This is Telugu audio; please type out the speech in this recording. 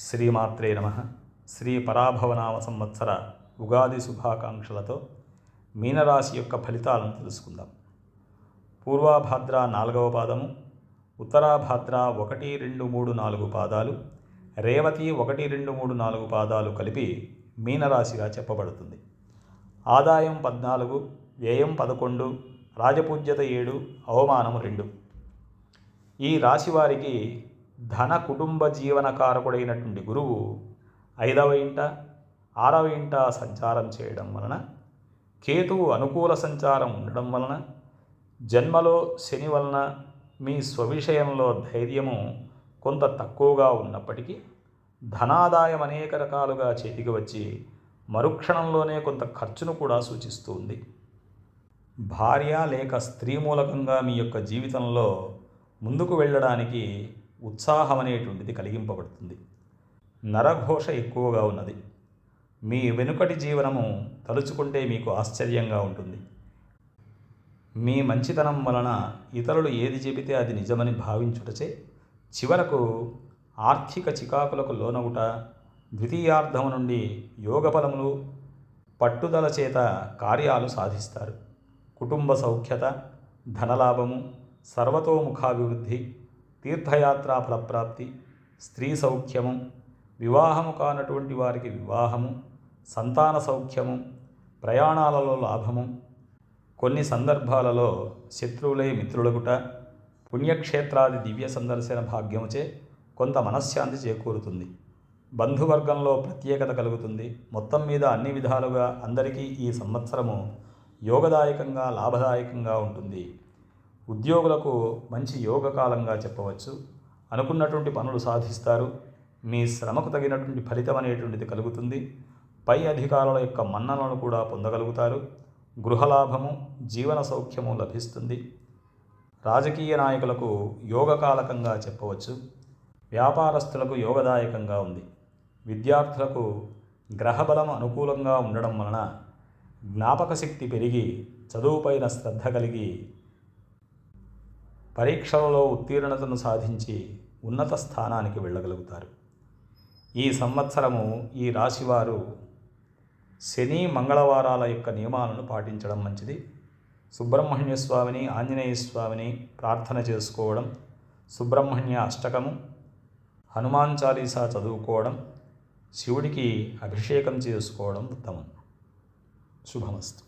శ్రీమాత్రే నమః. శ్రీ పరాభవనామ సంవత్సర ఉగాది శుభాకాంక్షలతో మీనరాశి యొక్క ఫలితాలను తెలుసుకుందాం. పూర్వాభాద్ర 4వ పాదము, ఉత్తరాభాద్ర 1, 2, 3, 4 పాదాలు, రేవతి 1, 2, 3, 4 పాదాలు కలిపి మీనరాశిగా చెప్పబడుతుంది. ఆదాయం 14, వ్యయం 11, రాజపూజ్యత 7, అవమానము 2. ఈ రాశి వారికి ధన కుటుంబ జీవనకారకుడైనటువంటి గురువు 5వ ఇంట 6వ ఇంట సంచారం చేయడం వలన, కేతువు అనుకూల సంచారం ఉండడం వలన, జన్మలో శని వలన మీ స్వవిషయంలో ధైర్యము కొంత తక్కువగా ఉన్నప్పటికీ ధనాదాయం అనేక రకాలుగా చేతికి వచ్చి మరుక్షణంలోనే కొంత ఖర్చును కూడా సూచిస్తుంది. భార్య లేక స్త్రీ మూలకంగా మీ యొక్క జీవితంలో ముందుకు వెళ్ళడానికి ఉత్సాహం అనేటువంటిది కలిగింపబడుతుంది. నరఘోష ఎక్కువగా ఉన్నది. మీ వెనుకటి జీవనము తలుచుకుంటే మీకు ఆశ్చర్యంగా ఉంటుంది. మీ మంచితనం వలన ఇతరులు ఏది చెబితే అది నిజమని భావించుటచే చివరకు ఆర్థిక చికాకులకు లోనగుట, ద్వితీయార్థము నుండి యోగఫలములు, పట్టుదల చేత కార్యాలు సాధిస్తారు. కుటుంబ సౌఖ్యత, ధనలాభము, సర్వతోముఖాభివృద్ధి, తీర్థయాత్రా ఫలప్రాప్తి, స్త్రీ సౌఖ్యము, వివాహము కానటువంటి వారికి వివాహము, సంతాన సౌఖ్యము, ప్రయాణాలలో లాభము, కొన్ని సందర్భాలలో శత్రువులై మిత్రులగుట, పుణ్యక్షేత్రాది దివ్య సందర్శన భాగ్యముచే కొంత మనశ్శాంతి చేకూరుతుంది. బంధువర్గంలో ప్రత్యేకత కలుగుతుంది. మొత్తం మీద అన్ని విధాలుగా అందరికీ ఈ సంవత్సరము యోగదాయకంగా, లాభదాయకంగా ఉంటుంది. ఉద్యోగులకు మంచి యోగకాలంగా చెప్పవచ్చు. అనుకున్నటువంటి పనులు సాధిస్తారు. మీ శ్రమకు తగినటువంటి ఫలితం అనేటువంటిది కలుగుతుంది. పై అధికారుల యొక్క మన్ననలను కూడా పొందగలుగుతారు. గృహలాభము, జీవన సౌఖ్యము లభిస్తుంది. రాజకీయ నాయకులకు యోగకాలకంగా చెప్పవచ్చు. వ్యాపారస్తులకు యోగదాయకంగా ఉంది. విద్యార్థులకు గ్రహబలం అనుకూలంగా ఉండడం వలన జ్ఞాపక శక్తి పెరిగి చదువుపైన శ్రద్ధ కలిగి పరీక్షలలో ఉత్తీర్ణతను సాధించి ఉన్నత స్థానానికి వెళ్ళగలుగుతారు. ఈ సంవత్సరము ఈ రాశివారు శని, మంగళవారాల యొక్క నియమాలను పాటించడం మంచిది. సుబ్రహ్మణ్య స్వామిని, ఆంజనేయ స్వామిని ప్రార్థన చేసుకోవడం, సుబ్రహ్మణ్య అష్టకము, హనుమాన్ చాలీసా చదువుకోవడం, శివుడికి అభిషేకం చేసుకోవడం ఉత్తమం. శుభమస్తు.